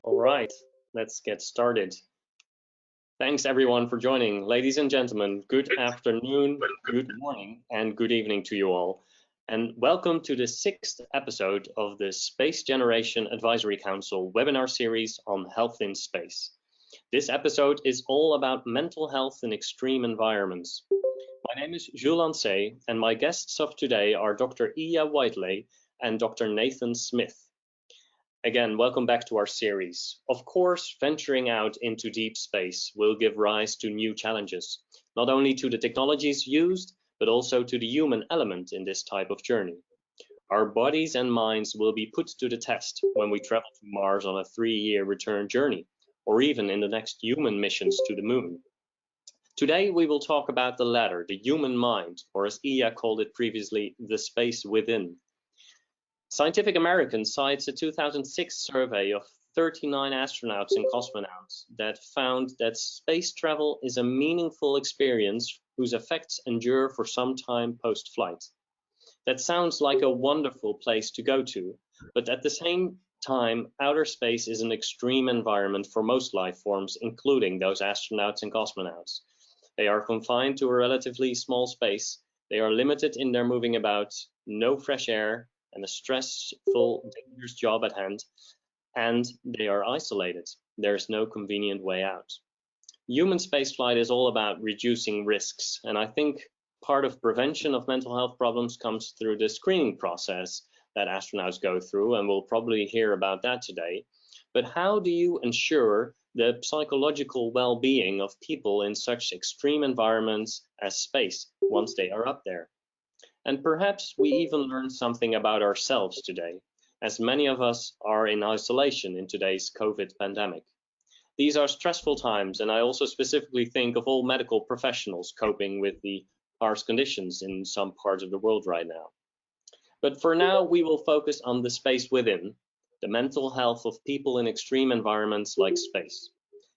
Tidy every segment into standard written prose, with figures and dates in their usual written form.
All right, let's get started. Thanks everyone for joining. Ladies and gentlemen, good afternoon, good morning, and good evening to you all. And welcome to the 6th episode of the Space Generation Advisory Council webinar series on health in space. This episode is all about mental health in extreme environments. My name is Jules Lancey, and my guests of today are Dr. Iya Whiteley and Dr. Nathan Smith. Again, welcome back to our series. Of course, venturing out into deep space will give rise to new challenges, not only to the technologies used, but also to the human element in this type of journey. Our bodies and minds will be put to the test when we travel to Mars on a 3-year return journey, or even in the next human missions to the moon. Today, we will talk about the latter, the human mind, or as Iya called it previously, the space within. Scientific American cites a 2006 survey of 39 astronauts and cosmonauts that found that space travel is a meaningful experience whose effects endure for some time post-flight. That sounds like a wonderful place to go to, but at the same time, outer space is an extreme environment for most life forms, including those astronauts and cosmonauts. They are confined to a relatively small space, they are limited in their moving about, no fresh air, and a stressful, dangerous job at hand, and they are isolated. There is no convenient way out. Human spaceflight is all about reducing risks, and I think part of prevention of mental health problems comes through the screening process that astronauts go through, and we'll probably hear about that today. But how do you ensure the psychological well-being of people in such extreme environments as space once they are up there? And perhaps we even learn something about ourselves today, as many of us are in isolation in today's COVID pandemic. These are stressful times, and I also specifically think of all medical professionals coping with the harsh conditions in some parts of the world right now. But for now, we will focus on the space within, the mental health of people in extreme environments like space.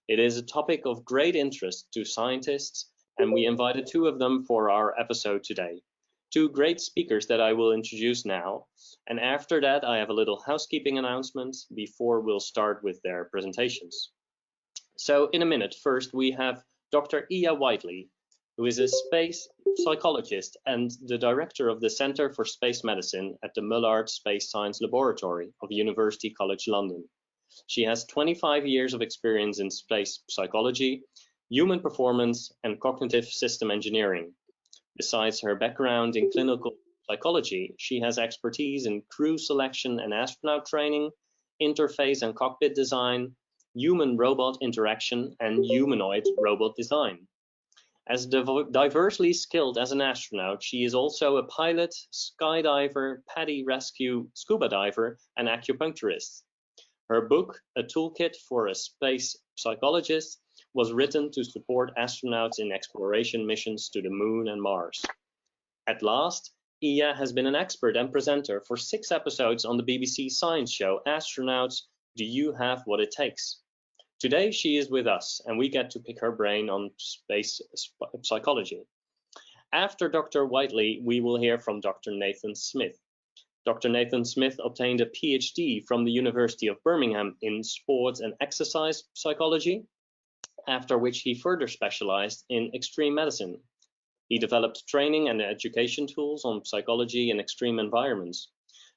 It is a topic of great interest to scientists, and we invited 2 of them for our episode today. 2 great speakers that I will introduce now, and after that I have a little housekeeping announcement before we'll start with their presentations. So in a minute, first we have Dr. Iya Whiteley, who is a space psychologist and the director of the Centre for Space Medicine at the Mullard Space Science Laboratory of University College London. She has 25 years of experience in space psychology, human performance, and cognitive system engineering. Besides her background in clinical psychology, she has expertise in crew selection and astronaut training, interface and cockpit design, human-robot interaction, and humanoid robot design. As diversely skilled as an astronaut, she is also a pilot, skydiver, PADI rescue, scuba diver, and acupuncturist. Her book, A Toolkit for a Space Psychologist, was written to support astronauts in exploration missions to the Moon and Mars. At last, Iya has been an expert and presenter for 6 episodes on the BBC science show Astronauts, Do You Have What It Takes? Today she is with us, and we get to pick her brain on space psychology. After Dr. Whiteley, we will hear from Dr. Nathan Smith. Dr. Nathan Smith obtained a PhD from the University of Birmingham in sports and exercise psychology, after which he further specialized in extreme medicine. He developed training and education tools on psychology in extreme environments.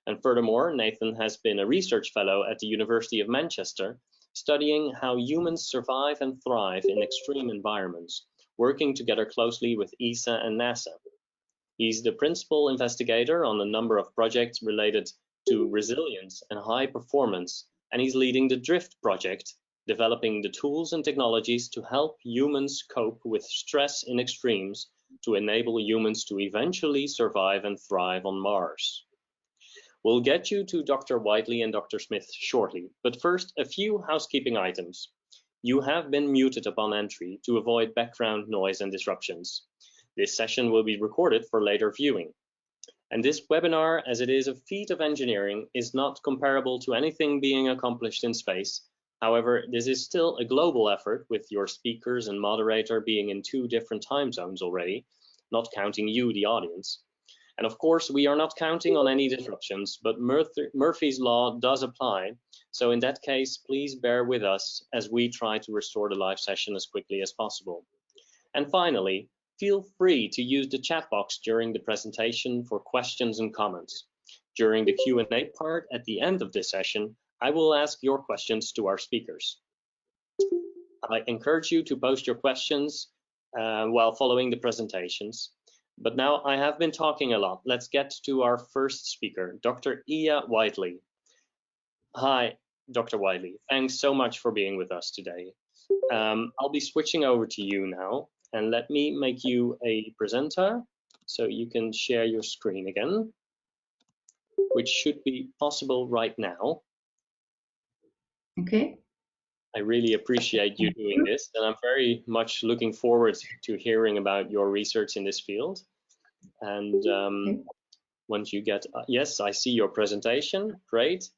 And furthermore, Nathan has been a research fellow at the University of Manchester, studying how humans survive and thrive in extreme environments, working together closely with ESA and NASA. He's the principal investigator on a number of projects related to resilience and high performance, and he's leading the DRIFT project, developing the tools and technologies to help humans cope with stress in extremes to enable humans to eventually survive and thrive on Mars. We'll get you to Dr. Whiteley and Dr. Smith shortly, but first a few housekeeping items. You have been muted upon entry to avoid background noise and disruptions. This session will be recorded for later viewing. And this webinar, as it is a feat of engineering, is not comparable to anything being accomplished in space. However, this is still a global effort, with your speakers and moderator being in 2 different time zones already, not counting you, the audience. And of course, we are not counting on any disruptions, but Murphy's Law does apply. So in that case, please bear with us as we try to restore the live session as quickly as possible. And finally, feel free to use the chat box during the presentation for questions and comments. During the Q&A part at the end of this session, I will ask your questions to our speakers. I encourage you to post your questions while following the presentations. But now I have been talking a lot. Let's get to our first speaker, Dr. Iya Whiteley. Hi, Dr. Whiteley. Thanks so much for being with us today. I'll be switching over to you now, and let me make you a presenter so you can share your screen again, which should be possible right now. Okay. I really appreciate you doing this, and I'm very much looking forward to hearing about your research in this field. And once you get, yes, I see your presentation, great.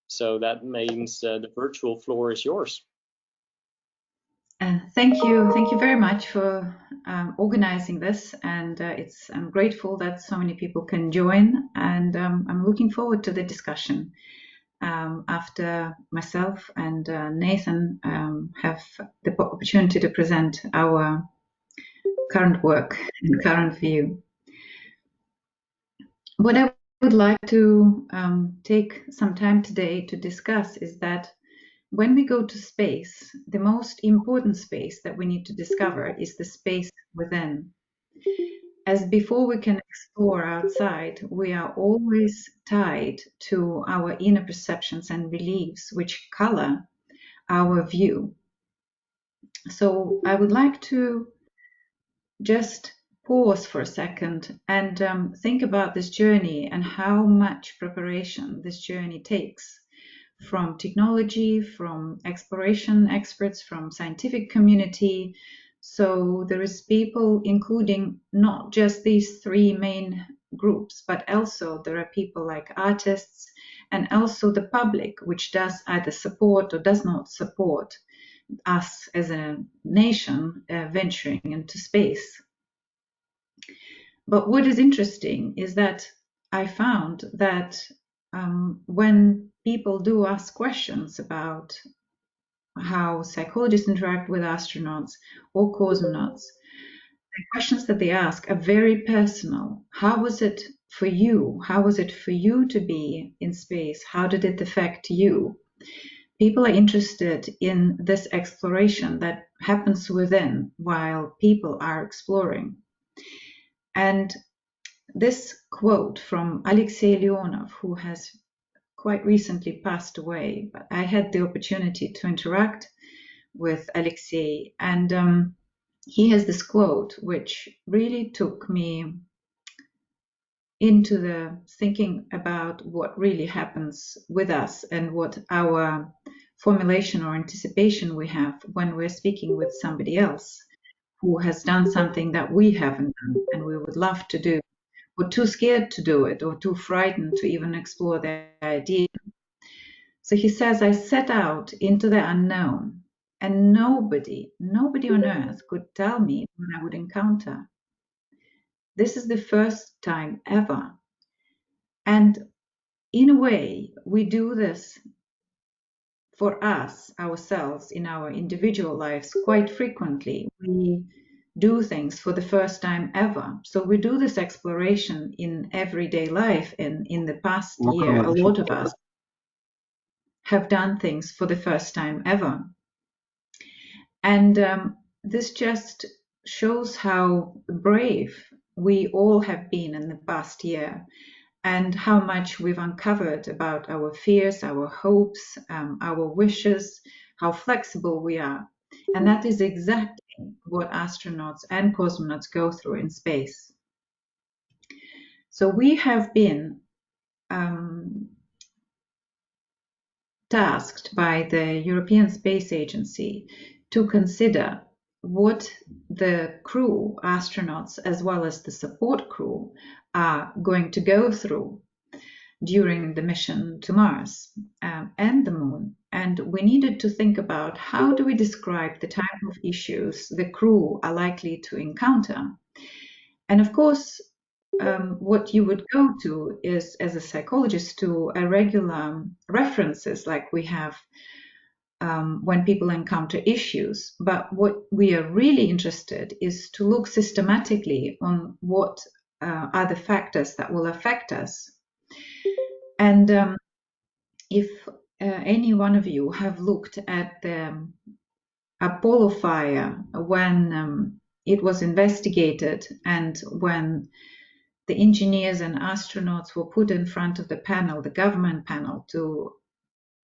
So that means the virtual floor is yours. Thank you very much for organizing this, and I'm grateful that so many people can join, and I'm looking forward to the discussion. After myself and Nathan have the opportunity to present our current work and current view. What I would like to take some time today to discuss is that when we go to space, the most important space that we need to discover is the space within. As before we can explore outside, we are always tied to our inner perceptions and beliefs, which color our view. So I would like to just pause for a second and think about this journey and how much preparation this journey takes from technology, from exploration experts, from scientific community. So there is people, including not just these three main groups, but also there are people like artists and also the public, which does either support or does not support us as a nation venturing into space. But what is interesting is that I found that when people do ask questions about how psychologists interact with astronauts or cosmonauts, the questions that they ask are very personal. How was it for you? How was it for you to be in space? How did it affect you? People are interested in this exploration that happens within while people are exploring. And this quote from Alexei Leonov, who has quite recently passed away, but I had the opportunity to interact with Alexei, and he has this quote which really took me into the thinking about what really happens with us and what our formulation or anticipation we have when we're speaking with somebody else who has done something that we haven't done and we would love to do, or too scared to do it, or too frightened to even explore the idea. So he says, I set out into the unknown, and nobody on earth could tell me what I would encounter. This is the first time ever. And in a way, we do this for us, ourselves, in our individual lives quite frequently. We do things for the first time ever. So we do this exploration in everyday life, and in the past year, a lot of us have done things for the first time ever. And this just shows how brave we all have been in the past year, and how much we've uncovered about our fears, our hopes, our wishes, how flexible we are. And that is exactly what astronauts and cosmonauts go through in space. So we have been tasked by the European Space Agency to consider what the crew, astronauts, as well as the support crew, are going to go through during the mission to Mars and the Moon. And we needed to think about how do we describe the type of issues the crew are likely to encounter. And of course, what you would go to is, as a psychologist, to a regular references like we have when people encounter issues. But what we are really interested is to look systematically on what are the factors that will affect us. And if any one of you have looked at the Apollo fire when it was investigated and when the engineers and astronauts were put in front of the panel, the government panel, to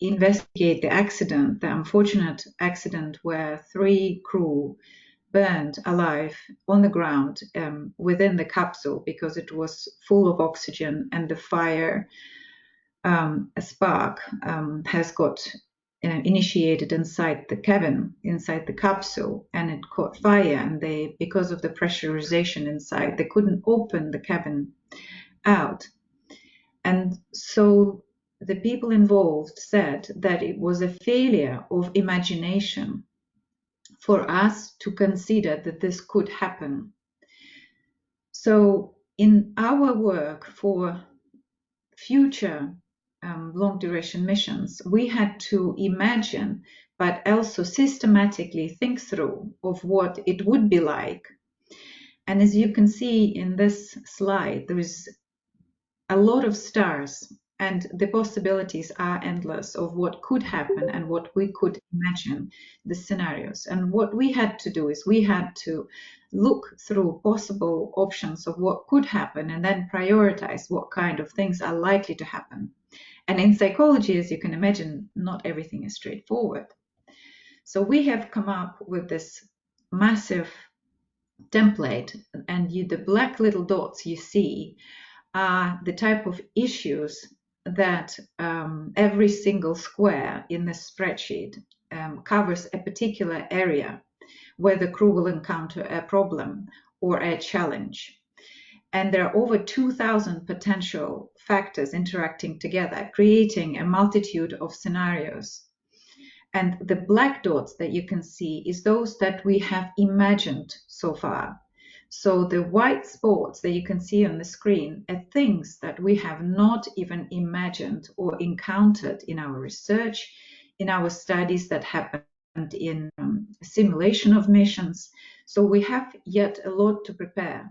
investigate the accident, the unfortunate accident where 3 crew burned alive on the ground within the capsule because it was full of oxygen, and the fire, a spark, has got initiated inside the cabin, inside the capsule, and it caught fire, and they, because of the pressurization inside, they couldn't open the cabin out. And so the people involved said that it was a failure of imagination for us to consider that this could happen. So in our work for future long duration missions, we had to imagine, but also systematically think through of what it would be like. And as you can see in this slide, there is a lot of stars, and the possibilities are endless of what could happen and what we could imagine, the scenarios. And what we had to do is we had to look through possible options of what could happen and then prioritize what kind of things are likely to happen. And in psychology, as you can imagine, not everything is straightforward. So we have come up with this massive template, and the black little dots you see are the type of issues that every single square in the spreadsheet covers a particular area where the crew will encounter a problem or a challenge. And there are over 2,000 potential factors interacting together, creating a multitude of scenarios. And the black dots that you can see is those that we have imagined so far. So the white spots that you can see on the screen are things that we have not even imagined or encountered in our research, in our studies that happened in simulation of missions. So we have yet a lot to prepare.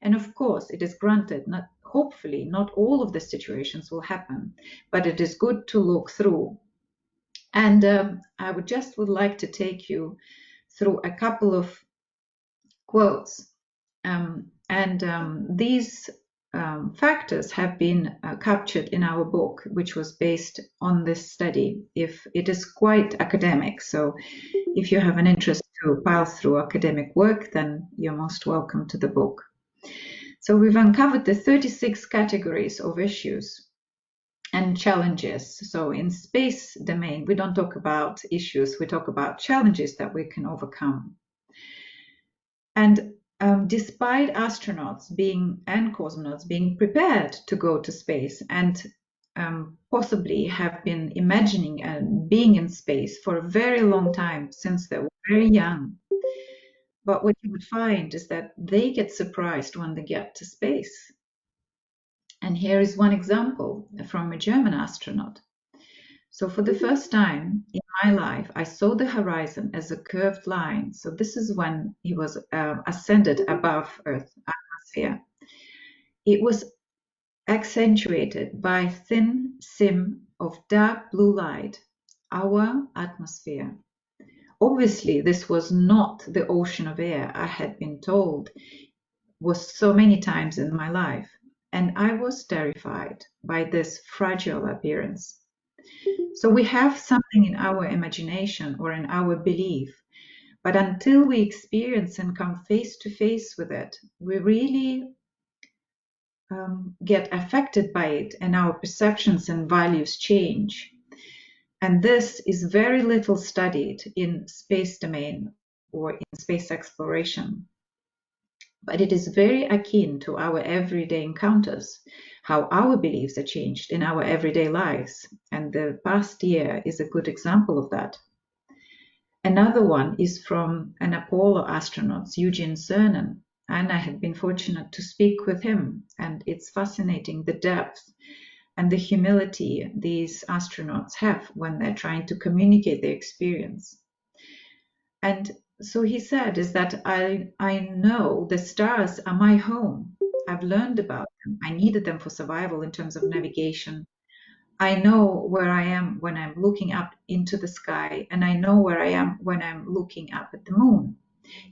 And of course, it is granted, hopefully not all of the situations will happen, but it is good to look through. And I would like to take you through a couple of quotes. These factors have been captured in our book, which was based on this study. If it is quite academic, so if you have an interest to pile through academic work, then you're most welcome to the book. So we've uncovered the 36 categories of issues and challenges. So in space domain, we don't talk about issues, we talk about challenges that we can overcome. And despite astronauts and cosmonauts being prepared to go to space and possibly have been imagining being in space for a very long time since they were very young, but what you would find is that they get surprised when they get to space. And here is one example from a German astronaut. So for the first time in my life, I saw the horizon as a curved line. So this is when he was ascended above Earth's atmosphere. It was accentuated by a thin sim of dark blue light, our atmosphere. Obviously, this was not the ocean of air I had been told was so many times in my life. And I was terrified by this fragile appearance. So we have something in our imagination or in our belief, but until we experience and come face to face with it, we really get affected by it, and our perceptions and values change. And this is very little studied in space domain or in space exploration. But it is very akin to our everyday encounters, how our beliefs are changed in our everyday lives. And the past year is a good example of that. Another one is from an Apollo astronaut, Eugene Cernan. and I had been fortunate to speak with him, and it's fascinating the depth and the humility these astronauts have when they're trying to communicate their experience. And so he said is that I know the stars are my home. I've learned about them. I needed them for survival in terms of navigation. I know where I am when I'm looking up into the sky, and I know where I am when I'm looking up at the moon.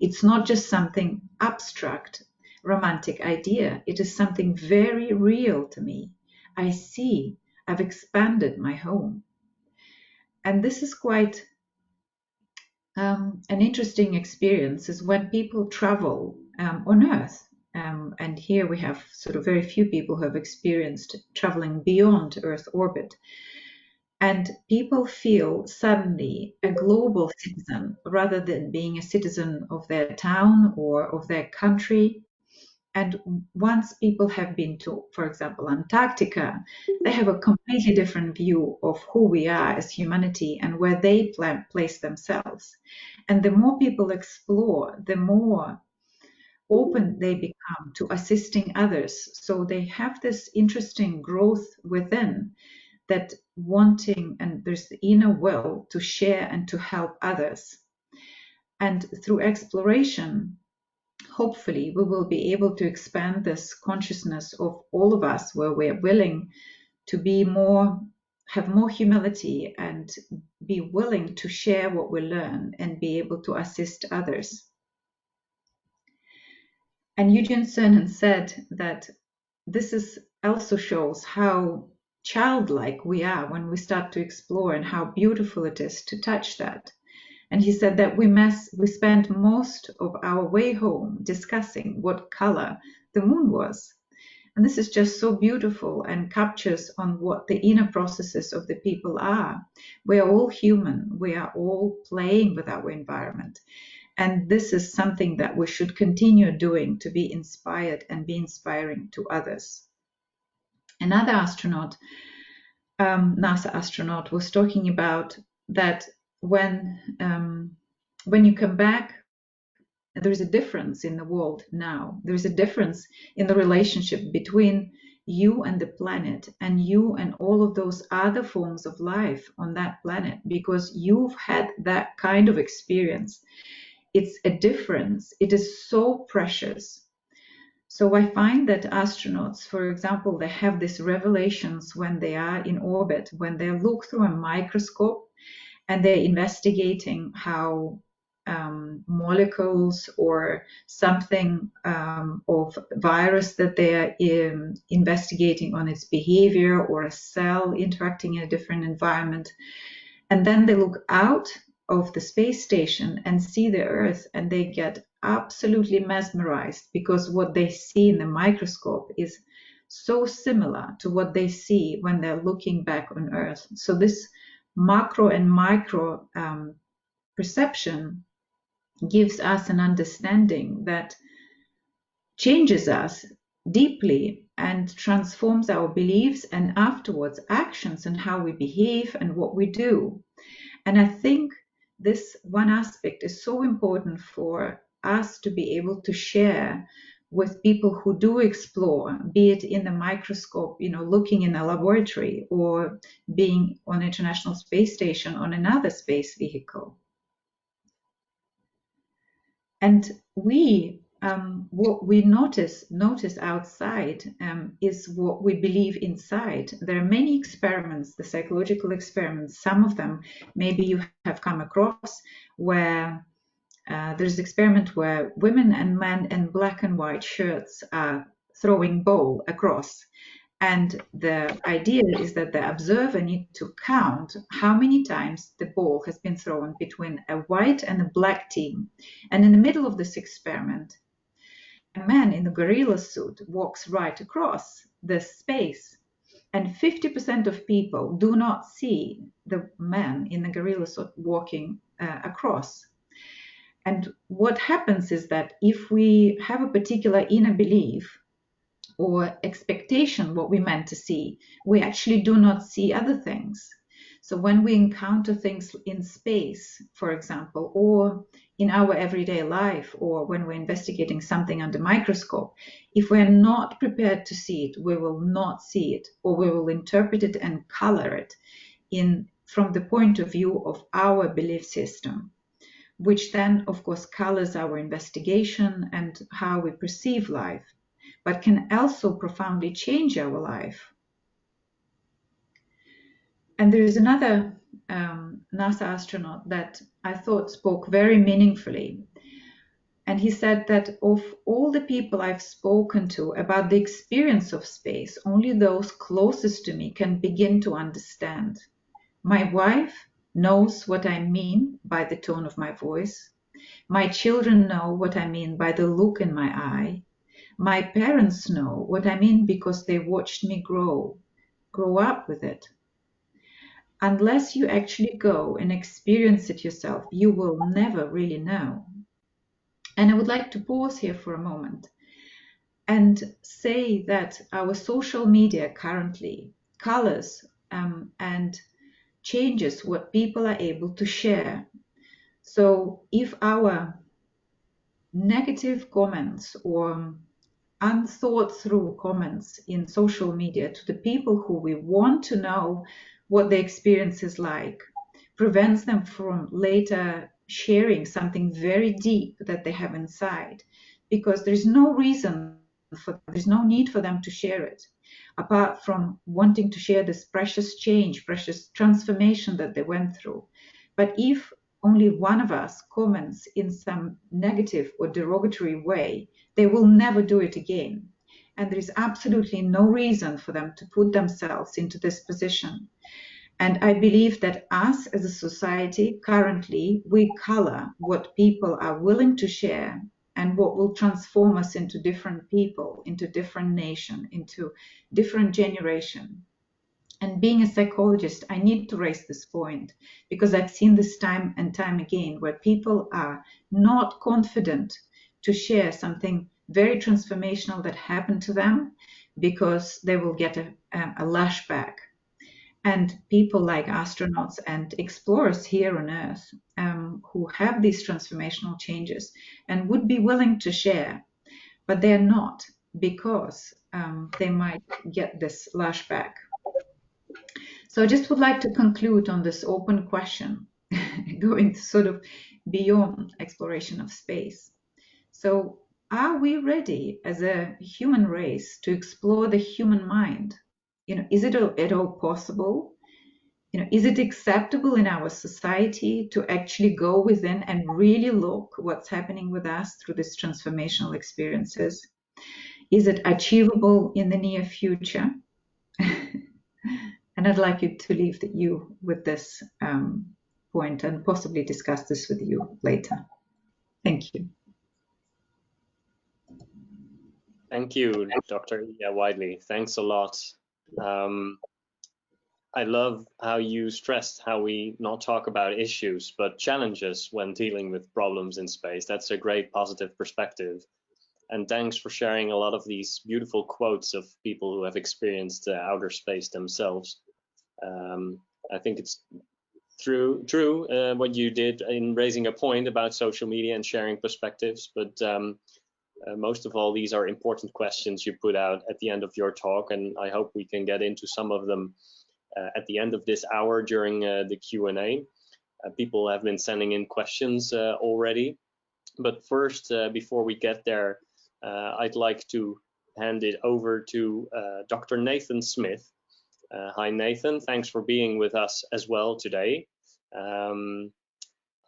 It's not just something abstract, romantic idea. It is something very real to me. I see, I've expanded my home. And this is quite an interesting experience is when people travel on Earth. And here we have sort of very few people who have experienced traveling beyond Earth orbit. And people feel suddenly a global citizen rather than being a citizen of their town or of their country. And once people have been to, for example, Antarctica, they have a completely different view of who we are as humanity and where they place themselves. And the more people explore, the more open they become to assisting others. So they have this interesting growth within that wanting, and there's the inner will to share and to help others. And through exploration, hopefully we will be able to expand this consciousness of all of us where we're willing to be more, have more humility and be willing to share what we learn and be able to assist others. And Eugene Cernan said that this is also shows how childlike we are when we start to explore and how beautiful it is to touch that. And he said that we spent most of our way home discussing what color the moon was. And this is just so beautiful and captures on what the inner processes of the people are. We are all human. We are all playing with our environment. And this is something that we should continue doing to be inspired and be inspiring to others. Another astronaut, NASA astronaut, was talking about that when you come back, there is a difference in the world now. There is a difference in the relationship between you and the planet and you and all of those other forms of life on that planet, because you've had that kind of experience. It's a difference. It is so precious. So I find that astronauts, for example, they have these revelations when they are in orbit, when they look through a microscope and they're investigating how molecules or something of virus that they're investigating on its behavior, or a cell interacting in a different environment. And then they look out of the space station and see the Earth, and they get absolutely mesmerized because what they see in the microscope is so similar to what they see when they're looking back on Earth. So this macro and micro perception gives us an understanding that changes us deeply and transforms our beliefs and afterwards actions and how we behave and what we do. And I think this one aspect is so important for us to be able to share with people who do explore, be it in the microscope, looking in a laboratory, or being on International Space Station on another space vehicle. And what we notice outside is what we believe inside. There are many experiments, the psychological experiments, some of them maybe you have come across, where there's an experiment where women and men in black and white shirts are throwing ball across. And the idea is that the observer needs to count how many times the ball has been thrown between a white and a black team. And in the middle of this experiment, a man in a gorilla suit walks right across this space. And 50% of people do not see the man in the gorilla suit walking across. And what happens is that if we have a particular inner belief or expectation, what we meant to see, we actually do not see other things. So when we encounter things in space, for example, or in our everyday life, or when we're investigating something under microscope, if we're not prepared to see it, we will not see it, or we will interpret it and color it from the point of view of our belief system, which then, of course, colors our investigation and how we perceive life, but can also profoundly change our life. And there is another NASA astronaut that I thought spoke very meaningfully. And he said that of all the people I've spoken to about the experience of space, only those closest to me can begin to understand. My wife knows what I mean by the tone of my voice. My children know what I mean by the look in my eye. My parents know what I mean because they watched me grow up with it. Unless you actually go and experience it yourself, you will never really know. And I would like to pause here for a moment and say that our social media currently colors and changes what people are able to share. So if our negative comments or unthought through comments in social media to the people who we want to know what the experience is like prevents them from later sharing something very deep that they have inside, because there's no need for them to share it apart from wanting to share this precious change, precious transformation that they went through. But if only one of us comments in some negative or derogatory way, they will never do it again. And there is absolutely no reason for them to put themselves into this position. And I believe that us as a society, currently, we color what people are willing to share and what will transform us into different people, into different nation, into different generation. And being a psychologist, I need to raise this point because I've seen this time and time again where people are not confident to share something very transformational that happened to them because they will get a lashback. And people like astronauts and explorers here on Earth who have these transformational changes and would be willing to share, but they're not because they might get this lashback. So I just would like to conclude on this open question, going sort of beyond exploration of space. So are we ready as a human race to explore the human mind? Is it at all possible? Is it acceptable in our society to actually go within and really look what's happening with us through these transformational experiences? Is it achievable in the near future? And I'd like you to leave you with this point and possibly discuss this with you later. Thank you. Thank you, Dr. Iya Whiteley. Thanks a lot. I love how you stressed how we not talk about issues, but challenges when dealing with problems in space. That's a great positive perspective. And thanks for sharing a lot of these beautiful quotes of people who have experienced outer space themselves. I think it's true what you did in raising a point about social media and sharing perspectives, but most of all, these are important questions you put out at the end of your talk, and I hope we can get into some of them at the end of this hour during the Q&A. People have been sending in questions already, but first, before we get there, I'd like to hand it over to Dr. Nathan Smith. Hi, Nathan. Thanks for being with us as well today.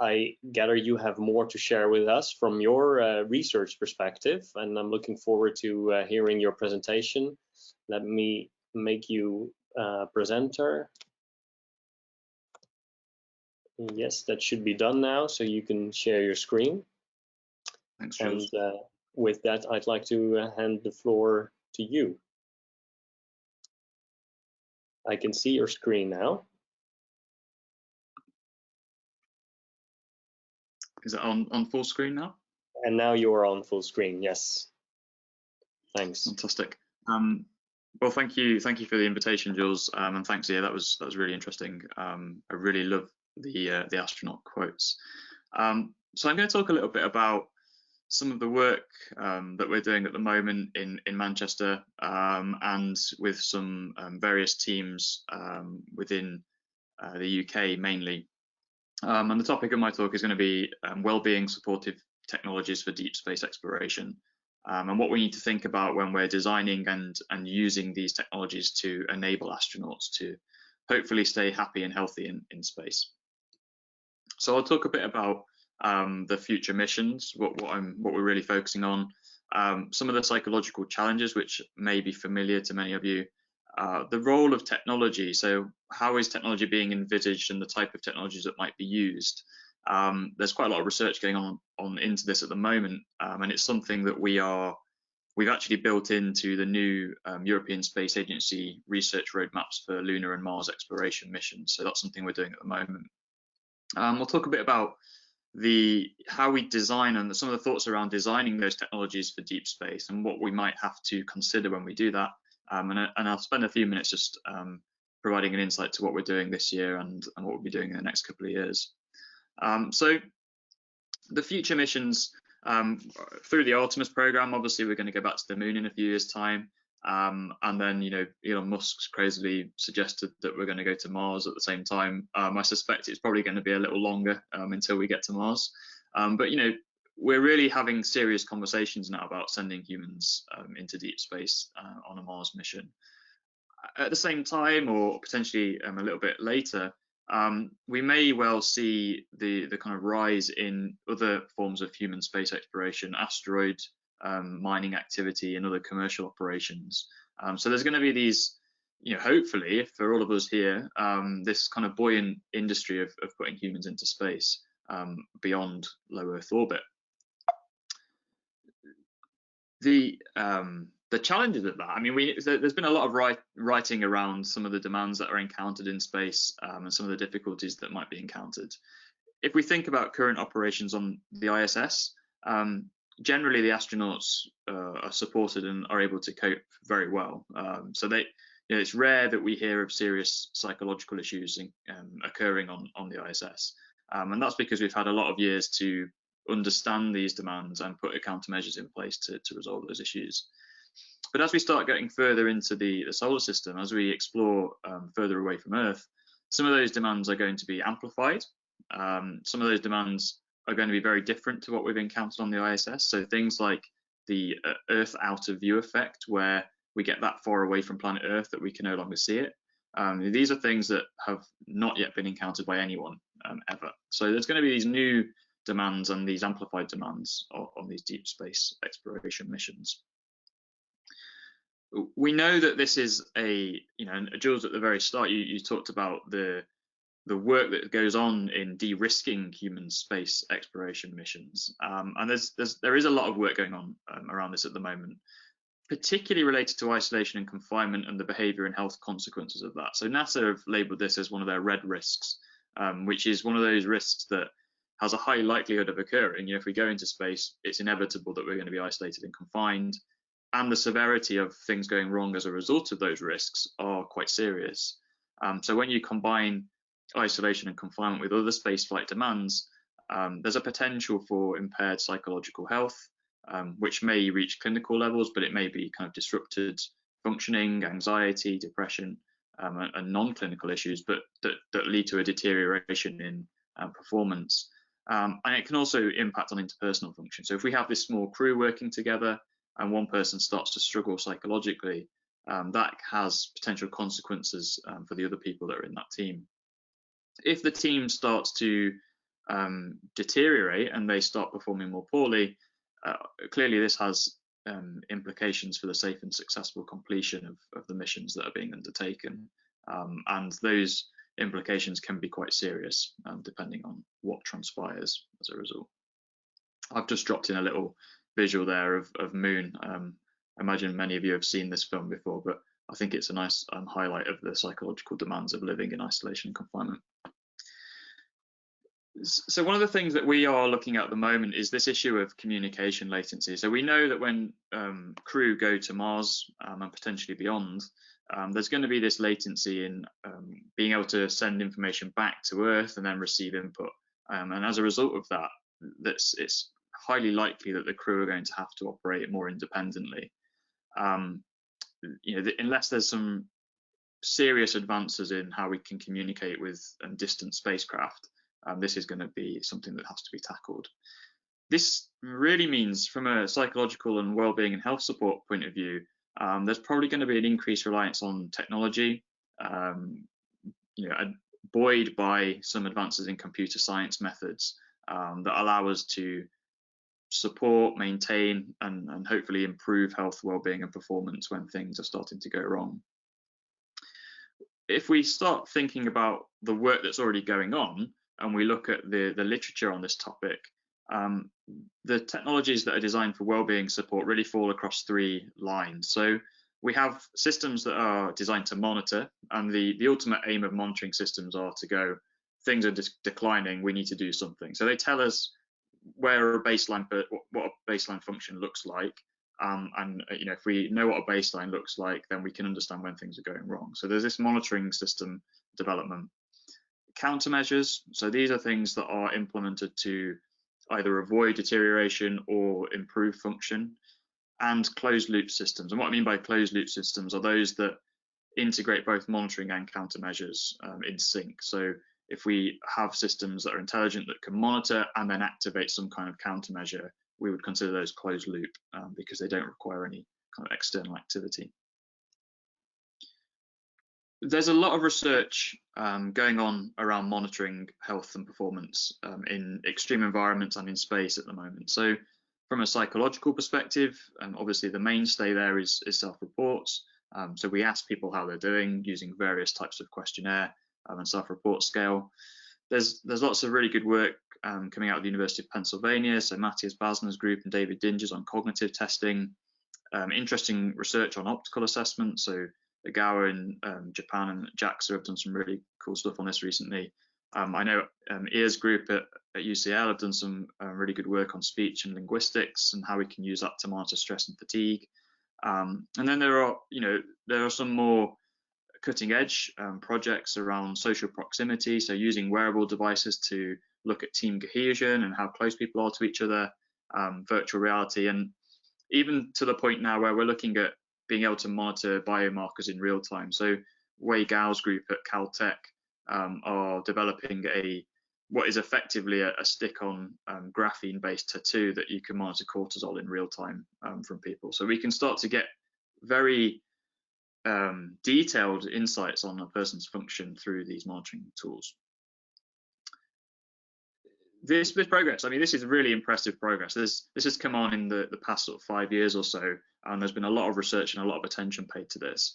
I gather you have more to share with us from your research perspective, and I'm looking forward to hearing your presentation. Let me make you presenter. Yes, that should be done now, so you can share your screen. Thanks, Jules. And with that, I'd like to hand the floor to you. I can see your screen now. Is it on full screen now? And now you're on full screen, yes. Thanks. Fantastic. Well, thank you for the invitation, Jules, and thanks. Yeah, that was really interesting. I really love the astronaut quotes. So I'm going to talk a little bit about some of the work that we're doing at the moment in Manchester, and with some various teams within the UK mainly. And the topic of my talk is going to be well-being supportive technologies for deep space exploration, and what we need to think about when we're designing and using these technologies to enable astronauts to hopefully stay happy and healthy in space. So I'll talk a bit about the future missions, what we're really focusing on, some of the psychological challenges which may be familiar to many of you, the role of technology. So how is technology being envisaged and the type of technologies that might be used? There's quite a lot of research going on into this at the moment, and it's something that we've actually built into the new European Space Agency research roadmaps for lunar and Mars exploration missions. So that's something we're doing at the moment. We'll talk a bit about how we design and some of the thoughts around designing those technologies for deep space and what we might have to consider when we do that. And I'll spend a few minutes just providing an insight to what we're doing this year and what we'll be doing in the next couple of years. So the future missions, through the Artemis program, obviously we're going to go back to the moon in a few years' time. And then, you know, Elon Musk's crazily suggested that we're going to go to Mars at the same time. I suspect it's probably going to be a little longer until we get to Mars. But, you know, we're really having serious conversations now about sending humans into deep space on a Mars mission. At the same time, or potentially a little bit later, we may well see the kind of rise in other forms of human space exploration, asteroid mining activity and other commercial operations. So there's going to be these, you know, hopefully for all of us here, this kind of buoyant industry of putting humans into space beyond low Earth orbit. The challenges of that, I mean, there's been a lot of writing around some of the demands that are encountered in space and some of the difficulties that might be encountered. If we think about current operations on the ISS, generally the astronauts are supported and are able to cope very well. So you know, it's rare that we hear of serious psychological issues occurring on the ISS. And that's because we've had a lot of years to understand these demands and put countermeasures in place to resolve those issues. But as we start getting further into the solar system, as we explore further away from Earth, some of those demands are going to be amplified. Some of those demands are going to be very different to what we've encountered on the ISS. So things like the Earth out of view effect, where we get that far away from planet Earth that we can no longer see it. These are things that have not yet been encountered by anyone ever. So there's going to be these new demands and these amplified demands on these deep space exploration missions. We know that this is you know, Jules, at the very start, you talked about the work that goes on in de-risking human space exploration missions, and there is a lot of work going on around this at the moment, particularly related to isolation and confinement and the behaviour and health consequences of that. So NASA have labelled this as one of their red risks, which is one of those risks that has a high likelihood of occurring. You know, if we go into space, it's inevitable that we're going to be isolated and confined, and the severity of things going wrong as a result of those risks are quite serious. So when you combine isolation and confinement with other spaceflight demands, there's a potential for impaired psychological health, which may reach clinical levels, but it may be kind of disrupted functioning, anxiety, depression, and non-clinical issues, but that lead to a deterioration in performance. And it can also impact on interpersonal function. So if we have this small crew working together and one person starts to struggle psychologically, that has potential consequences for the other people that are in that team. If the team starts to deteriorate and they start performing more poorly, clearly this has implications for the safe and successful completion of the missions that are being undertaken. And those implications can be quite serious depending on what transpires as a result. I've just dropped in a little visual there of Moon. I imagine many of you have seen this film before, but I think it's a nice highlight of the psychological demands of living in isolation and confinement. So one of the things that we are looking at the moment is this issue of communication latency. So we know that when crew go to Mars and potentially beyond, there's going to be this latency in being able to send information back to Earth and then receive input. And as a result of that, it's highly likely that the crew are going to have to operate more independently. Unless there's some serious advances in how we can communicate with distant spacecraft, this is going to be something that has to be tackled. This really means, from a psychological and well-being and health support point of view, there's probably going to be an increased reliance on technology, buoyed by some advances in computer science methods that allow us to support, maintain, and hopefully improve health, well-being, and performance when things are starting to go wrong. If we start thinking about the work that's already going on, and we look at the literature on this topic, the technologies that are designed for well-being support really fall across three lines. So we have systems that are designed to monitor, and the ultimate aim of monitoring systems are to go, things are declining, we need to do something. So they tell us where a baseline, what a baseline function looks like, and if we know what a baseline looks like, then we can understand when things are going wrong. So there's this monitoring system development. Countermeasures, so these are things that are implemented to either avoid deterioration or improve function. And closed loop systems, and what I mean by closed loop systems are those that integrate both monitoring and countermeasures in sync. So if we have systems that are intelligent, that can monitor and then activate some kind of countermeasure, we would consider those closed loop because they don't require any kind of external activity. There's a lot of research going on around monitoring health and performance in extreme environments and in space at the moment. So from a psychological perspective, obviously the mainstay there is self-reports. So we ask people how they're doing using various types of questionnaire and self-report scale. There's lots of really good work coming out of the University of Pennsylvania. So Matthias Basner's group and David Dinger's on cognitive testing. Interesting research on optical assessment. So Agawa in Japan and JAXA have done some really cool stuff on this recently. I know Iya's group at UCL have done some really good work on speech and linguistics and how we can use that to monitor stress and fatigue. And then there are some more cutting edge projects around social proximity, so using wearable devices to look at team cohesion and how close people are to each other, virtual reality, and even to the point now where we're looking at being able to monitor biomarkers in real time. So Wei Gao's group at Caltech are developing what is effectively a stick-on graphene-based tattoo that you can monitor cortisol in real time from people. So we can start to get very detailed insights on a person's function through these monitoring tools. This progress, I mean, this is really impressive progress. This has come on in the past sort of 5 years or so, and there's been a lot of research and a lot of attention paid to this.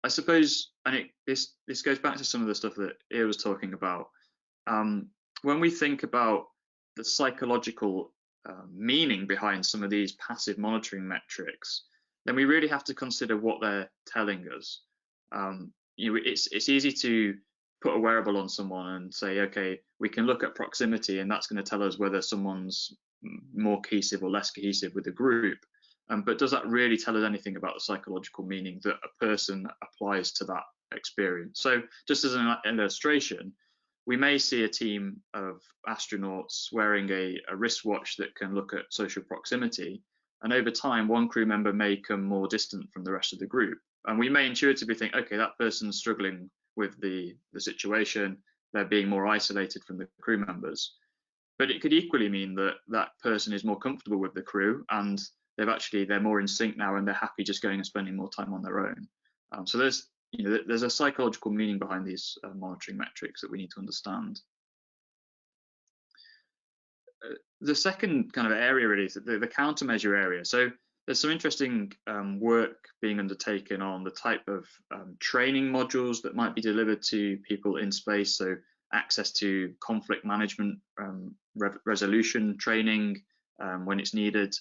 I suppose, and this goes back to some of the stuff that Iya was talking about. When we think about the psychological meaning behind some of these passive monitoring metrics, then we really have to consider what they're telling us. It's easy to put a wearable on someone and say, okay, we can look at proximity and that's going to tell us whether someone's more cohesive or less cohesive with the group. But does that really tell us anything about the psychological meaning that a person applies to that experience? So just as an illustration, we may see a team of astronauts wearing a wristwatch that can look at social proximity, and over time one crew member may become more distant from the rest of the group, and we may intuitively think, okay, that person's struggling with the situation, they're being more isolated from the crew members. But it could equally mean that that person is more comfortable with the crew and they're more in sync now and they're happy just going and spending more time on their own. So there's a psychological meaning behind these monitoring metrics that we need to understand. The second kind of area really is the countermeasure area. So there's some interesting work being undertaken on the type of training modules that might be delivered to people in space. So access to conflict management, resolution training when it's needed,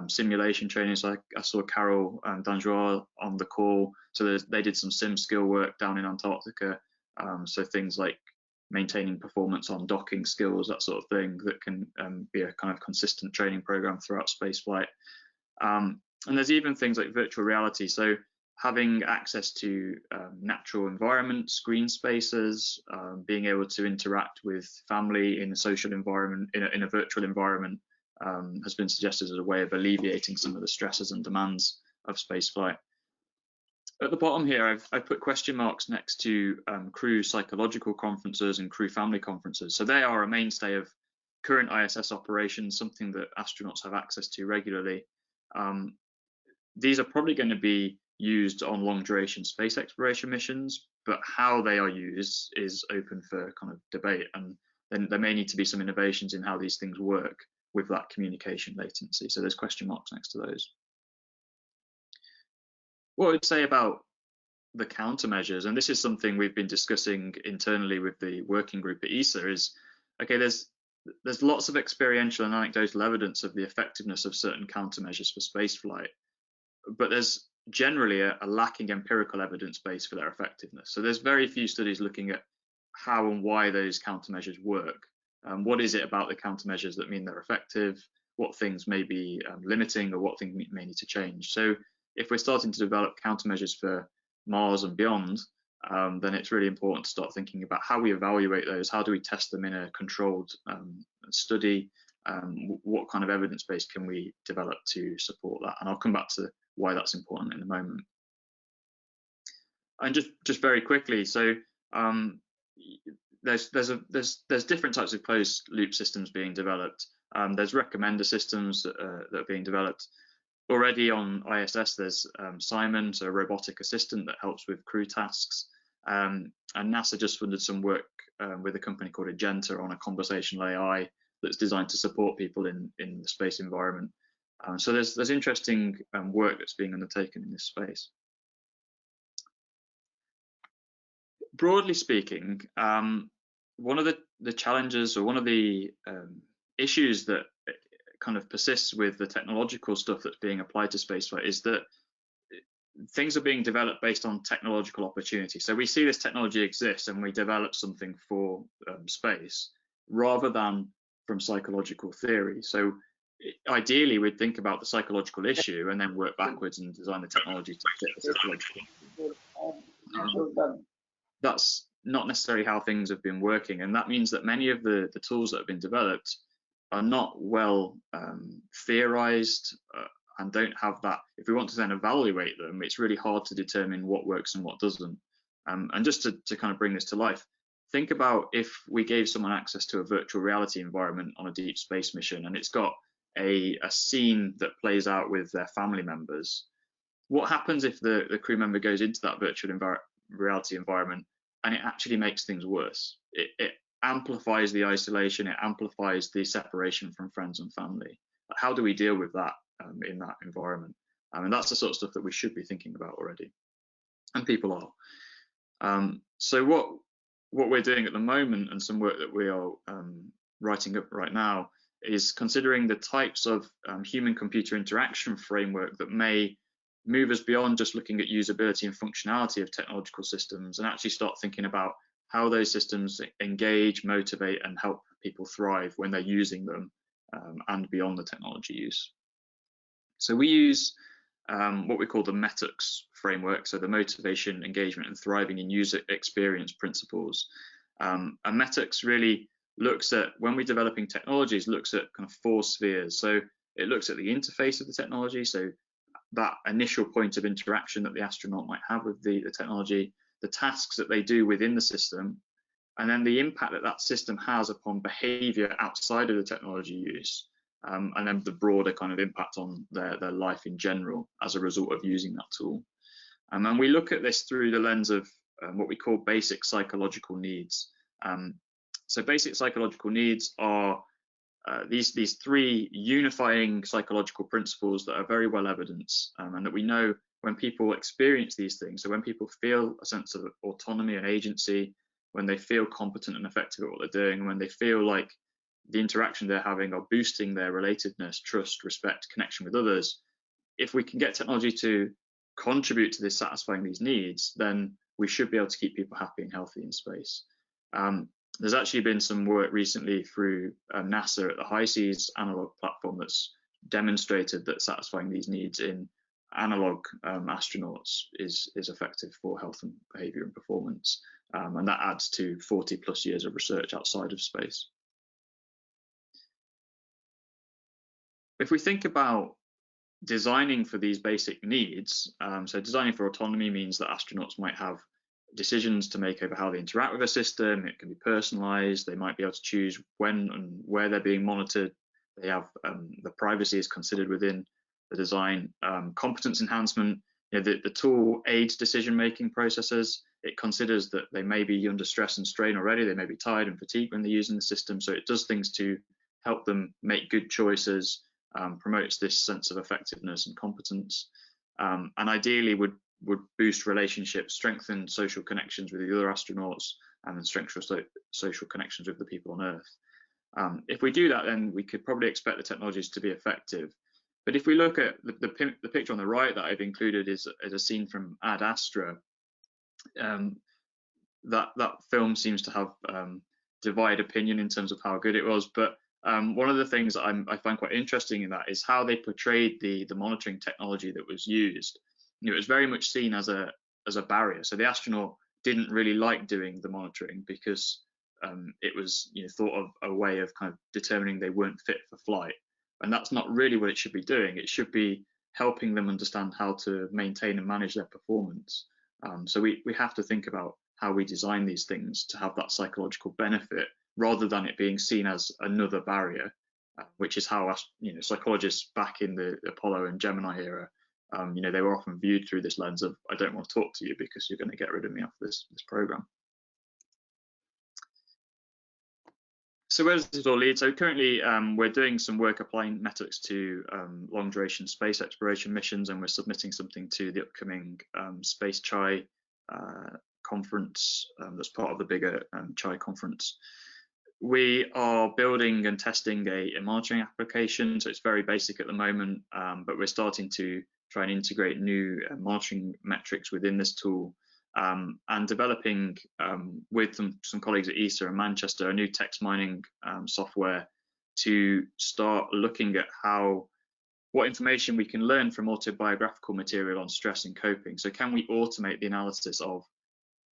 simulation training. So I saw Carol Danjois on the call. So they did some sim skill work down in Antarctica. So things like maintaining performance on docking skills, that sort of thing, that can be a kind of consistent training program throughout spaceflight. And there's even things like virtual reality. So having access to natural environments, green spaces, being able to interact with family in a social environment, in a virtual environment, has been suggested as a way of alleviating some of the stresses and demands of spaceflight. At the bottom here, I've put question marks next to crew psychological conferences and crew family conferences. So they are a mainstay of current ISS operations, something that astronauts have access to regularly. These are probably going to be used on long duration space exploration missions, but how they are used is open for kind of debate. And then there may need to be some innovations in how these things work with that communication latency. So there's question marks next to those. What I would say about the countermeasures, and this is something we've been discussing internally with the working group at ESA, is, okay, there's lots of experiential and anecdotal evidence of the effectiveness of certain countermeasures for spaceflight, but there's generally a lacking empirical evidence base for their effectiveness. So there's very few studies looking at how and why those countermeasures work. What is it about the countermeasures that mean they're effective? What things may be limiting, or what things may need to change? So if we're starting to develop countermeasures for Mars and beyond, then it's really important to start thinking about how we evaluate those. How do we test them in a controlled study? What kind of evidence base can we develop to support that? And I'll come back to why that's important in a moment. And just very quickly, so there's different types of closed loop systems being developed. There's recommender systems that are being developed. Already on ISS, there's Simon, so a robotic assistant that helps with crew tasks. And NASA just funded some work with a company called Agenta on a conversational AI that's designed to support people in the space environment. So there's interesting work that's being undertaken in this space. Broadly speaking, one of the challenges, or one of the issues that kind of persists with the technological stuff that's being applied to spaceflight is that things are being developed based on technological opportunity. So we see this technology exists and we develop something for space rather than from psychological theory. So ideally, we'd think about the psychological issue and then work backwards and design the technology to fit the psychological. That's not necessarily how things have been working, and that means that many of the tools that have been developed are not well theorized and don't have that. If we want to then evaluate them, it's really hard to determine what works and what doesn't. And just to kind of bring this to life, think about if we gave someone access to a virtual reality environment on a deep space mission, and it's got a scene that plays out with their family members. What happens if the crew member goes into that virtual reality environment and it actually makes things worse? It amplifies the isolation, it amplifies the separation from friends and family. How do we deal with that in that environment? And that's the sort of stuff that we should be thinking about already, and people are. So what we're doing at the moment, and some work that we are writing up right now, is considering the types of human-computer interaction framework that may move us beyond just looking at usability and functionality of technological systems, and actually start thinking about how those systems engage, motivate, and help people thrive when they're using them, and beyond the technology use. So we use what we call the METUX framework, so the motivation, engagement, and thriving in user experience principles. And METUX really looks at, when we're developing technologies, looks at kind of 4 spheres. So it looks at the interface of the technology, so that initial point of interaction that the astronaut might have with the technology, the tasks that they do within the system, and then the impact that that system has upon behavior outside of the technology use, and then the broader kind of impact on their life in general as a result of using that tool. And we look at this through the lens of what we call basic psychological needs. So basic psychological needs are these 3 unifying psychological principles that are very well evidenced, and that we know when people experience these things, so when people feel a sense of autonomy and agency, when they feel competent and effective at what they're doing, and when they feel like the interaction they're having are boosting their relatedness, trust, respect, connection with others, if we can get technology to contribute to this satisfying these needs, then we should be able to keep people happy and healthy in space. There's actually been some work recently through NASA at the High Seas analog platform that's demonstrated that satisfying these needs in analog astronauts is effective for health and behavior and performance, and that adds to 40+ years of research outside of space. If we think about designing for these basic needs, so designing for autonomy means that astronauts might have decisions to make over how they interact with a system. It can be personalized. They might be able to choose when and where they're being monitored. They have the privacy is considered within the design. Competence enhancement, the tool aids decision-making processes. It considers that they may be under stress and strain already. They may be tired and fatigued when they're using the system. So it does things to help them make good choices, promotes this sense of effectiveness and competence, and ideally would boost relationships, strengthen social connections with the other astronauts, and then strengthen social connections with the people on Earth. If we do that, then we could probably expect the technologies to be effective. But if we look at the picture on the right that I've included is a scene from Ad Astra. That film seems to have divided opinion in terms of how good it was, but one of the things that I find quite interesting in that is how they portrayed the monitoring technology that was used. It was very much seen as a barrier. So the astronaut didn't really like doing the monitoring because it was thought of a way of kind of determining they weren't fit for flight, and that's not really what it should be doing. It should be helping them understand how to maintain and manage their performance. So we have to think about how we design these things to have that psychological benefit, rather than it being seen as another barrier, which is how psychologists back in the Apollo and Gemini era, they were often viewed through this lens of, I don't want to talk to you because you're going to get rid of me off this program. So where does this all lead? So currently we're doing some work applying methods to long duration space exploration missions, and we're submitting something to the upcoming Space Chai conference that's part of the bigger Chai conference. We are building and testing a monitoring application, so it's very basic at the moment, but we're starting to try and integrate new monitoring metrics within this tool, and developing with some colleagues at ESA in Manchester a new text mining software to start looking at what information we can learn from autobiographical material on stress and coping. So can we automate the analysis of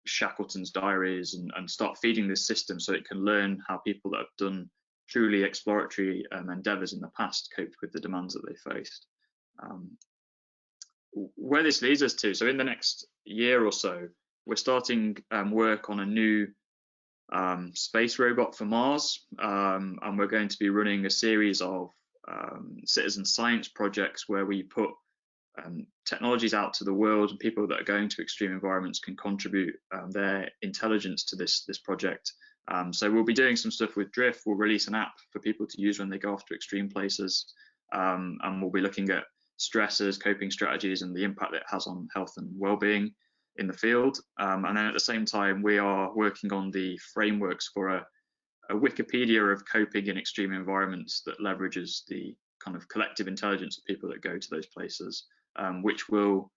Shackleton's diaries and start feeding this system so it can learn how people that have done truly exploratory endeavours in the past coped with the demands that they faced. Where this leads us to, so in the next year or so, we're starting work on a new space robot for Mars, and we're going to be running a series of citizen science projects where we put technologies out to the world, and people that are going to extreme environments can contribute their intelligence to this project. So we'll be doing some stuff with Drift. We'll release an app for people to use when they go off to extreme places, and we'll be looking at stresses, coping strategies, and the impact that it has on health and well-being in the field. And then at the same time, we are working on the frameworks for a Wikipedia of coping in extreme environments that leverages the kind of collective intelligence of people that go to those places, which will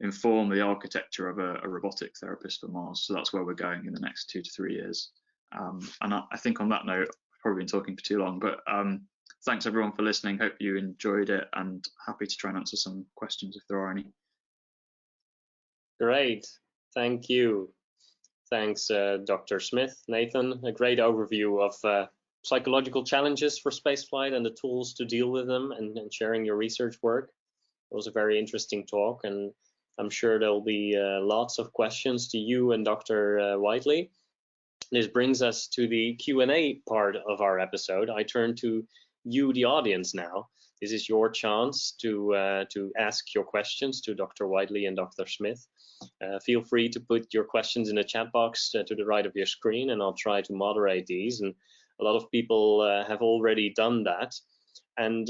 inform the architecture of a robotic therapist for Mars. So that's where we're going in the next 2 to 3 years. And I think on that note, I've probably been talking for too long, but thanks everyone for listening. Hope you enjoyed it, and happy to try and answer some questions if there are any. Great, thank you. Thanks, Dr. Smith, Nathan. A great overview of psychological challenges for spaceflight and the tools to deal with them, and sharing your research work. It was a very interesting talk, and I'm sure there'll be lots of questions to you and Dr. Whiteley. This brings us to the Q&A part of our episode. I turn to you, the audience, now. This is your chance to ask your questions to Dr. Whiteley and Dr. Smith. Feel free to put your questions in the chat box to the right of your screen, and I'll try to moderate these. And a lot of people have already done that. And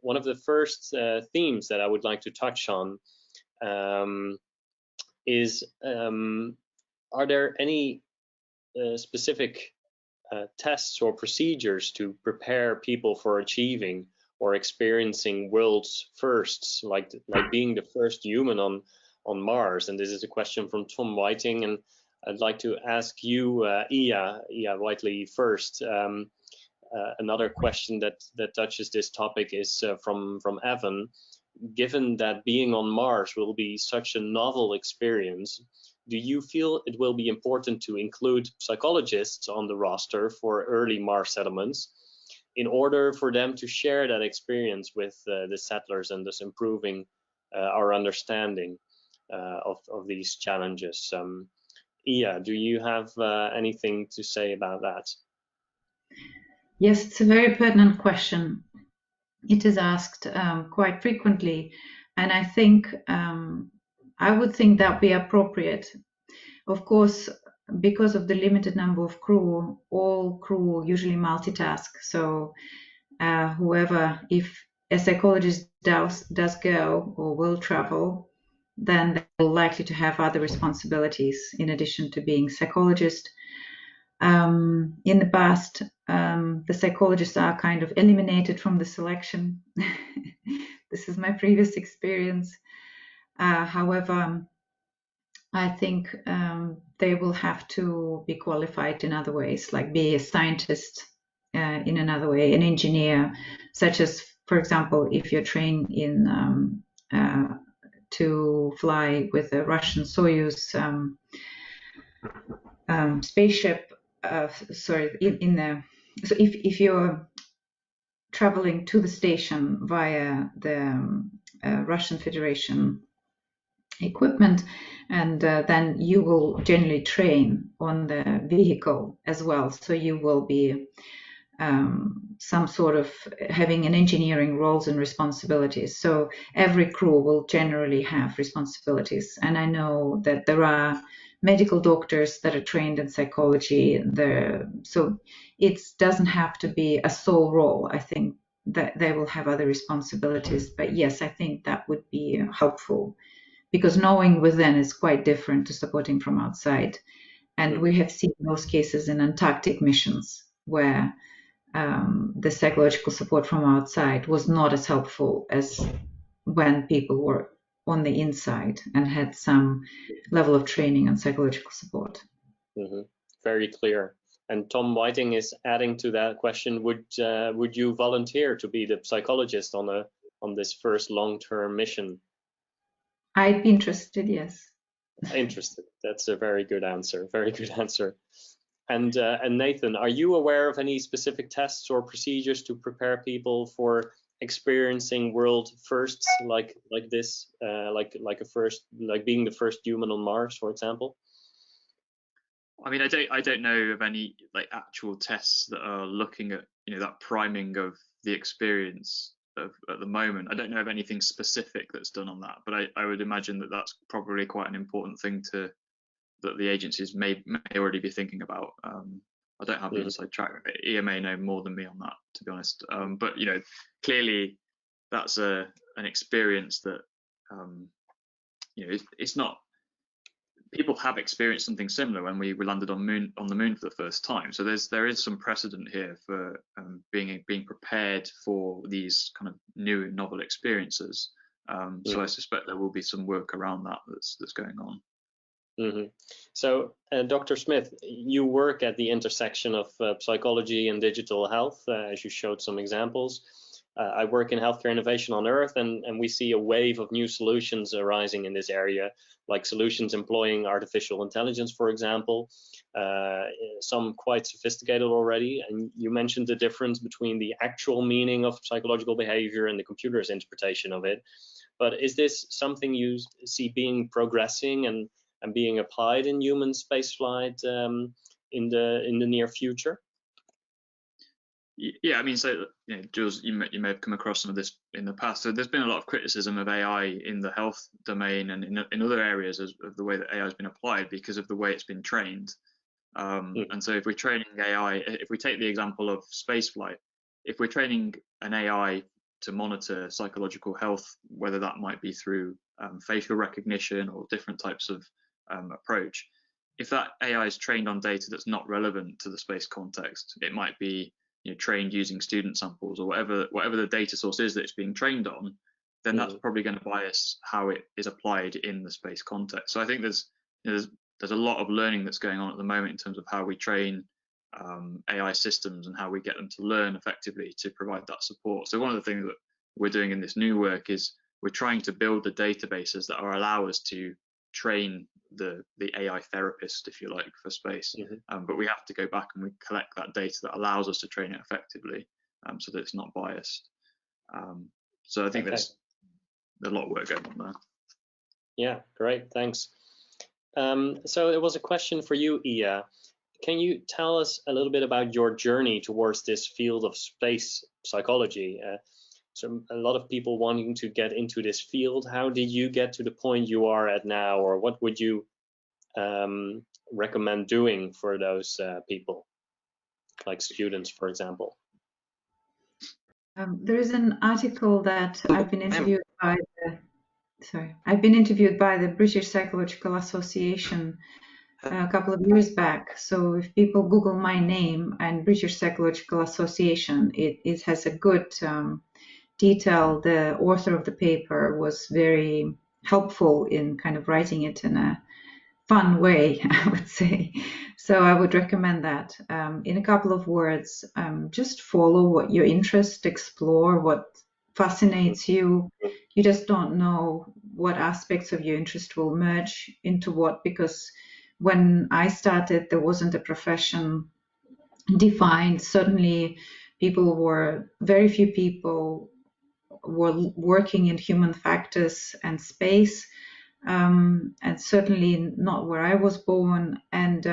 one of the first themes that I would like to touch on is, are there any specific tests or procedures to prepare people for achieving or experiencing world's firsts, like being the first human on Mars? And this is a question from Tom Whiting, and I'd like to ask you, Iya Whiteley, first. Another question that touches this topic is from Evan. Given that being on Mars will be such a novel experience, do you feel it will be important to include psychologists on the roster for early Mars settlements in order for them to share that experience with the settlers and thus improving our understanding of these challenges? Iya, do you have anything to say about that? Yes, it's a very pertinent question. It is asked quite frequently, and I think I would think that would be appropriate. Of course, because of the limited number of crew, all crew usually multitask. So whoever, if a psychologist does go or will travel, then they're likely to have other responsibilities in addition to being psychologist. In the past, the psychologists are kind of eliminated from the selection. This is my previous experience. However, I think they will have to be qualified in other ways, like be a scientist in another way, an engineer, such as, for example, if you're trained in to fly with a Russian Soyuz spaceship. So if you're traveling to the station via the Russian Federation equipment, and then you will generally train on the vehicle as well. So you will be some sort of having an engineering roles and responsibilities. So every crew will generally have responsibilities. And I know that there are medical doctors that are trained in psychology. So it doesn't have to be a sole role. I think that they will have other responsibilities. But yes, I think that would be helpful, because knowing within is quite different to supporting from outside. And we have seen those cases in Antarctic missions where the psychological support from outside was not as helpful as when people were on the inside and had some level of training and psychological support. Mm-hmm. Very clear. And Tom Whiting is adding to that question: Would you volunteer to be the psychologist on this first long-term mission? I'd be interested, yes. Interested. That's a very good answer. Very good answer. And Nathan, are you aware of any specific tests or procedures to prepare people for experiencing world firsts like this, like being the first human on Mars, for example? I mean, I don't know of any like actual tests that are looking at that priming of the experience at the moment. I don't know of anything specific that's done on that, but I would imagine that that's probably quite an important thing that the agencies may already be thinking about. I don't have the inside track. Iya may know more than me on that, to be honest. But clearly that's an experience that it's not. People have experienced something similar when we landed on the moon for the first time. So there is some precedent here for being prepared for these kind of new and novel experiences. So I suspect there will be some work around that that's going on. Mm-hmm. So, Dr. Smith, you work at the intersection of psychology and digital health, as you showed some examples. I work in healthcare innovation on Earth, and we see a wave of new solutions arising in this area, like solutions employing artificial intelligence, for example, some quite sophisticated already. And you mentioned the difference between the actual meaning of psychological behavior and the computer's interpretation of it. But is this something you see being progressing and being applied in human spaceflight in the near future? Yeah, I mean, so Jules, you may have come across some of this in the past. So there's been a lot of criticism of AI in the health domain and in other areas of the way that AI has been applied because of the way it's been trained. And so if we're training AI, if we take the example of spaceflight, if we're training an AI to monitor psychological health, whether that might be through facial recognition or different types of approach, if that AI is trained on data that's not relevant to the space context, it might be trained using student samples or whatever the data source is that it's being trained on, then that's probably going to bias how it is applied in the space context. So I think there's there's a lot of learning that's going on at the moment in terms of how we train AI systems and how we get them to learn effectively to provide that support. So one of the things that we're doing in this new work is we're trying to build the databases that allow us to train the AI therapist, if you like, for space. But we have to go back and we collect that data that allows us to train it effectively, so that it's not biased. So I think there's a lot of work going on there. Yeah, great, thanks. So there was a question for you, Iya. Can you tell us a little bit about your journey towards this field of space psychology? So a lot of people wanting to get into this field. How did you get to the point you are at now, or what would you recommend doing for those people, like students, for example? There is an article that I've been interviewed by I've been interviewed by the British Psychological Association a couple of years back. So if people Google my name and British Psychological Association, it has a good detail. The author of the paper was very helpful in kind of writing it in a fun way, I would say. So I would recommend that. In a couple of words, just follow what your interest, explore what fascinates you. You just don't know what aspects of your interest will merge into what, because when I started, there wasn't a profession defined. Certainly, very few people were working in human factors and space, and certainly not where I was born. And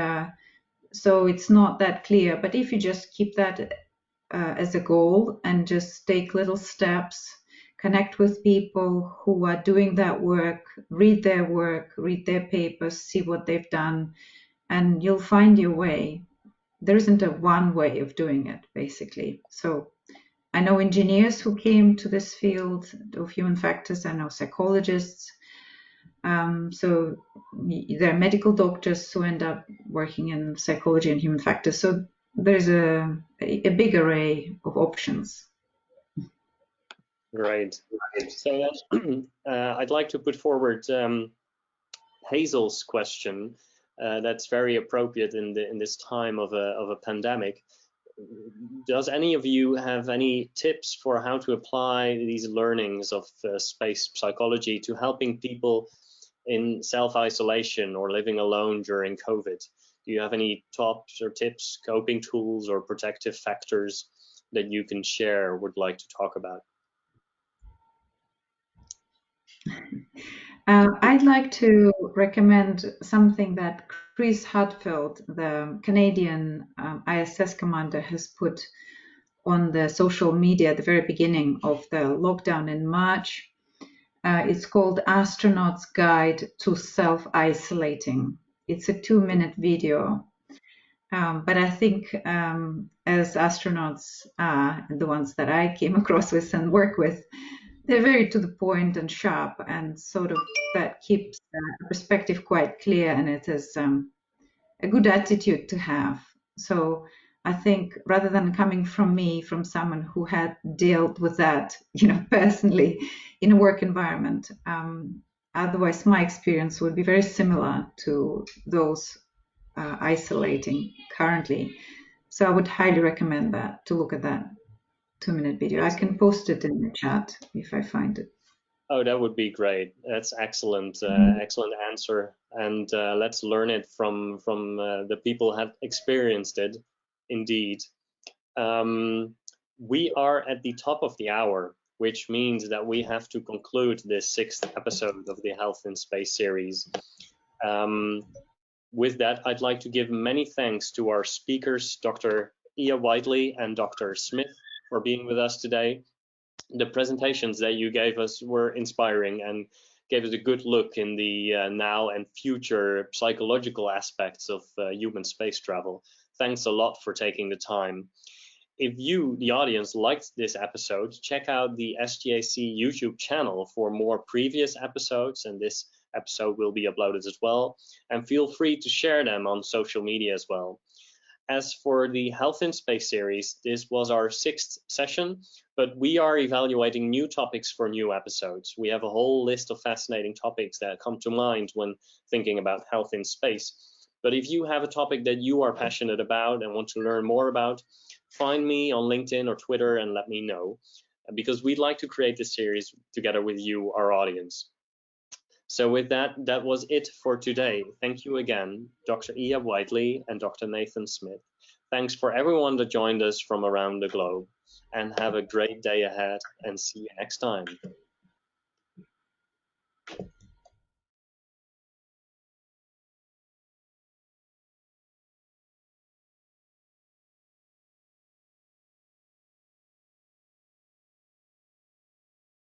so it's not that clear. But if you just keep that as a goal and just take little steps, connect with people who are doing that work, read their papers, see what they've done, and you'll find your way. There isn't a one way of doing it, basically. So I know engineers who came to this field of human factors. I know psychologists. So there are medical doctors who end up working in psychology and human factors. So there's a big array of options. Great. So I'd like to put forward Hazel's question. That's very appropriate in this time of a pandemic. Does any of you have any tips for how to apply these learnings of space psychology to helping people in self-isolation or living alone during COVID? Do you have any tips or tips, coping tools, or protective factors that you can share or would like to talk about? I'd like to recommend something that Chris Hadfield, the Canadian ISS commander, has put on the social media at the very beginning of the lockdown in March. It's called Astronaut's Guide to Self-Isolating. It's a 2-minute video. But I think as astronauts are, the ones that I came across with and work with, they're very to the point and sharp, and sort of that keeps perspective quite clear, and it is a good attitude to have. So I think rather than coming from me, from someone who had dealt with that, personally in a work environment, otherwise my experience would be very similar to those isolating currently. So I would highly recommend that, to look at that 2-minute video. I can post it in the chat if I find it. Oh, that would be great. That's excellent, excellent answer. And let's learn it from the people who have experienced it. Indeed. We are at the top of the hour, which means that we have to conclude this 6th episode of the Health in Space series. With that, I'd like to give many thanks to our speakers, Dr. Iya Whiteley and Dr. Smith, for being with us today. The presentations that you gave us were inspiring and gave us a good look in the now and future psychological aspects of human space travel. Thanks a lot for taking the time. If you, the audience, liked this episode, check out the SGAC YouTube channel for more previous episodes, and this episode will be uploaded as well. And feel free to share them on social media as well. as for the Health in Space series, this was our 6th session, but we are evaluating new topics for new episodes. We have a whole list of fascinating topics that come to mind when thinking about health in space. But if you have a topic that you are passionate about and want to learn more about, find me on LinkedIn or Twitter and let me know, because we'd like to create this series together with you, our audience. So with that, that was it for today. Thank you again, Dr. Iya Whiteley and Dr. Nathan Smith. Thanks for everyone that joined us from around the globe, and have a great day ahead, and see you next time.